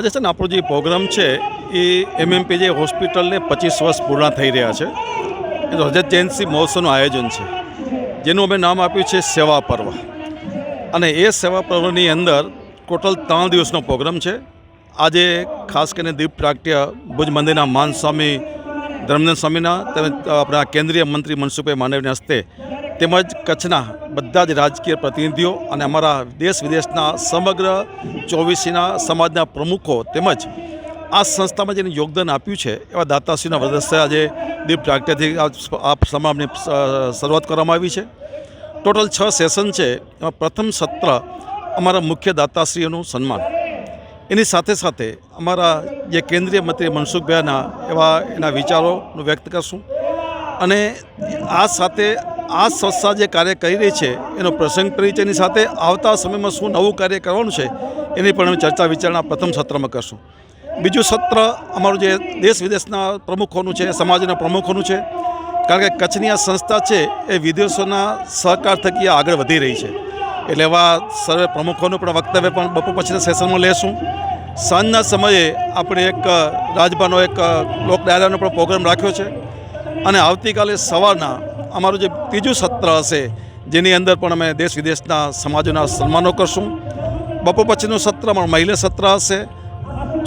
આજે છે ને આપણો જે પ્રોગ્રામ છે એ MMPJ હોસ્પિટલને 25 વર્ષ પૂર્ણ થઈ રહ્યા છે. એ રજત જયંતિ મહોત્સવનું આયોજન છે, જેનું અમે નામ આપ્યું છે સેવા પર્વ. અને એ સેવા પર્વની અંદર ટોટલ 3 દિવસનો પ્રોગ્રામ છે. આજે ખાસ કરીને દીપ પ્રાગટ્ય ભુજ મંદિરના માન સ્વામી ધર્મેન્દ્ર સ્વામીના તેમજ આપણા કેન્દ્રીય મંત્રી મનસુખભાઈ માંડવિયાના હસ્તે તેમજ કચ્છના બધા જ રાજકીય પ્રતિનિધિઓ અને અમારા દેશ વિદેશના સમગ્ર 24 સમાજના પ્રમુખો તેમજ આ સંસ્થામાં જેને યોગદાન આપ્યું છે એવા દાતાશ્રીના વરદસ્તે આજે દીપ પ્રાગટ્યથી આ સમારંભની શરૂઆત કરવામાં આવી છે. ટોટલ 6 સેશન છે. એમાં પ્રથમ સત્ર અમારા મુખ્ય દાતાશ્રીઓનું સન્માન, એની સાથે સાથે અમારા જે કેન્દ્રીય મંત્રી મનસુખભાઈના એના વિચારોનું વ્યક્ત કરશું. અને આ સાથે આ સંસ્થા જે કાર્ય કરી રહી છે એનો પ્રસંગ પરિચયની સાથે આવતા સમયમાં શું નવું કાર્ય કરવાનું છે એની પણ અમે ચર્ચા વિચારણા પ્રથમ સત્રમાં કરશું. બીજું સત્ર અમારું જે દેશ વિદેશના પ્રમુખોનું છે, સમાજના પ્રમુખોનું છે, કારણ કે કચ્છની આ સંસ્થા છે એ વિદેશોના સહકાર થકી આગળ વધી રહી છે. એટલે એવા સર્વે પ્રમુખોનું પણ વક્તવ્ય પણ બપોર પછીના સેશનમાં લેશું. સાંજના સમયે આપણે એક રાજભાનો એક લોક ડાયરાનો પણ પ્રોગ્રામ રાખ્યો છે. અને આવતીકાલે સવારના અમારું જે ત્રીજું સત્ર હશે જેની અંદર પણ અમે દેશ વિદેશના સમાજોના સન્માનો કરશું. બપોર પછીનું સત્ર અમારું મહિલા સત્ર હશે.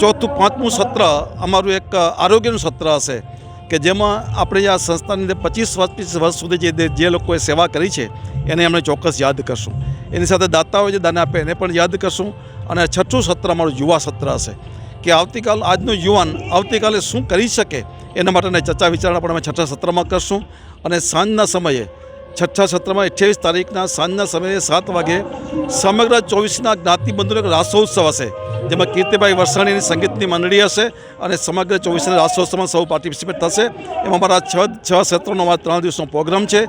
ચોથું પાંચમું સત્ર અમારું એક આરોગ્યનું સત્ર હશે કે જેમાં આપણે આ સંસ્થાની અંદર 25 વર્ષ સુધી જે લોકોએ સેવા કરી છે એને અમને ચોક્કસ યાદ કરશું. એની સાથે દાતાઓ જે દાન આપે એને પણ યાદ કરશું. અને છઠ્ઠું સત્ર અમારું યુવા સત્ર હશે કે આજનો યુવાન આવતીકાલે શું કરી શકે એના માટેની ચર્ચા વિચારણા પણ અમે છઠ્ઠા સત્રમાં કરશું. અને સાંજના સમયે છઠ્ઠા સત્રમાં 28 તારીખના સાંજના સમયે 7 વાગે સમગ્ર 24 જ્ઞાતિબંધુનો એક રાસોત્સવ હશે, જેમાં કીર્તિભાઈ વરસાણીની સંગીતની મંડળી હશે અને સમગ્ર 24 રાસોત્સવમાં સૌ પાર્ટિસિપેટ થશે. એમાં અમારા 6 ક્ષેત્રોનો અમારા 3 દિવસનો પ્રોગ્રામ છે,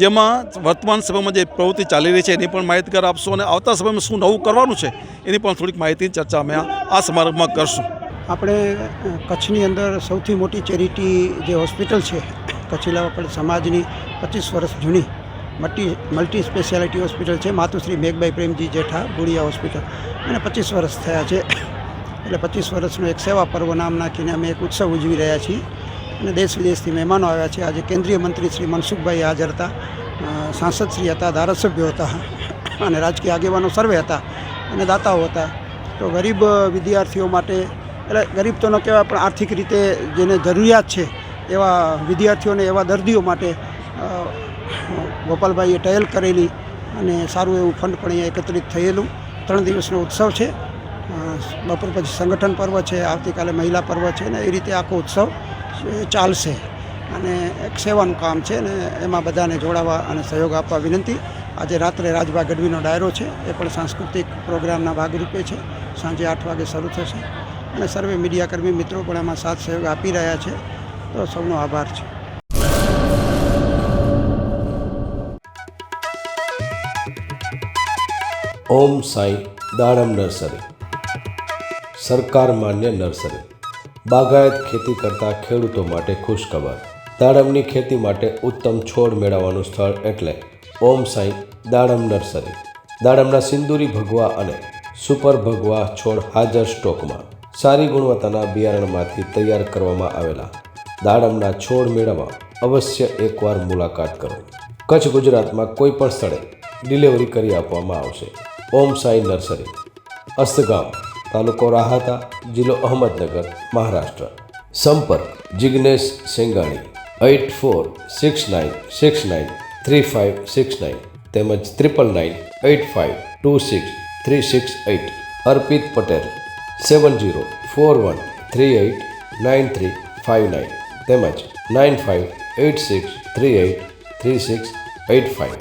જેમાં વર્તમાન સમયમાં જે પ્રવૃત્તિ ચાલી રહી છે એની પણ માહિતગાર આપશું અને આવતા સમયમાં શું નવું કરવાનું છે એની પણ થોડીક માહિતીની ચર્ચા અમે આ સમારંભમાં કરશું. આપણે કચ્છની અંદર સૌથી મોટી ચેરિટી જે હોસ્પિટલ છે કચ્છીલા સમાજની 25 વર્ષ જૂની મલ્ટી સ્પેશિયાલિટી હોસ્પિટલ છે, માતુશ્રી મેઘબાઈ પ્રેમજી જેઠા બુડિયા હોસ્પિટલ, અને 25 વર્ષ થયા છે. એટલે 25 વર્ષનો એક સેવા પર્વ નામ નાખીને અમે એક ઉત્સવ ઉજવી રહ્યા છીએ. અને દેશ વિદેશથી મહેમાનો આવ્યા છે. આજે કેન્દ્રીય મંત્રી શ્રી મનસુખભાઈ હાજર હતા, સાંસદશ્રી હતા, ધારાસભ્યો હતા અને રાજકીય આગેવાનો સર્વે હતા અને દાતાઓ હતા. તો ગરીબ વિદ્યાર્થીઓ માટે, એટલે ગરીબ તો ન કહેવાય પણ આર્થિક રીતે જેને જરૂરિયાત છે એવા વિદ્યાર્થીઓને, એવા દર્દીઓ માટે ગોપાલભાઈએ ટહેલ કરેલી અને સારું એવું ફંડ પણ અહીંયા એકત્રિત થયેલું. 3 દિવસનો ઉત્સવ છે. બપોર પછી સંગઠન પર્વ છે, આવતીકાલે મહિલા પર્વ છે ને એ રીતે આખો ઉત્સવ ચાલશે. અને એક સેવાનું કામ છે ને એમાં બધાને જોડાવા અને સહયોગ આપવા વિનંતી. આજે રાત્રે રાજભા ગઢવીનો ડાયરો છે, એ પણ સાંસ્કૃતિક પ્રોગ્રામના ભાગરૂપે છે. સાંજે 8 વાગે શરૂ થશે અને સર્વે મીડિયાકર્મી મિત્રો પણ એમાં સાથ સહયોગ આપી રહ્યા છે. તો સૌનો આભાર છે. ઓમ સાંઈ દાડમ નર્સરી, સરકાર માન્ય નર્સરી, બાગાયત ખેતી કરતા ખેડૂતો માટે ખુશખબર. દાડમની ખેતી માટે ઉત્તમ છોડ મેળવવાનું સ્થળ એટલે ઓમ સાંઈ દાડમ નર્સરી. દાડમના સિંદૂરી ભગવા અને સુપર ભગવા છોડ હાજર સ્ટોકમાં. સારી ગુણવત્તાના બિયારણમાંથી તૈયાર કરવામાં આવેલા દાડમના છોડ મેળવવા અવશ્ય એકવાર મુલાકાત કરો. કચ્છ ગુજરાતમાં કોઈ પણ સ્થળે ડિલિવરી કરી આપવામાં આવશે. ઓમ સાંઈ નર્સરી, અસ્તગામ, તાલુકો રાહાતા, જિલ્લો અહમદનગર, મહારાષ્ટ્ર. સંપર્ક જિગ્નેશ સેંગાણી 8469693569 તેમજ 999585263668. અર્પિત પટેલ 7041389359 તેમજ 9586383685.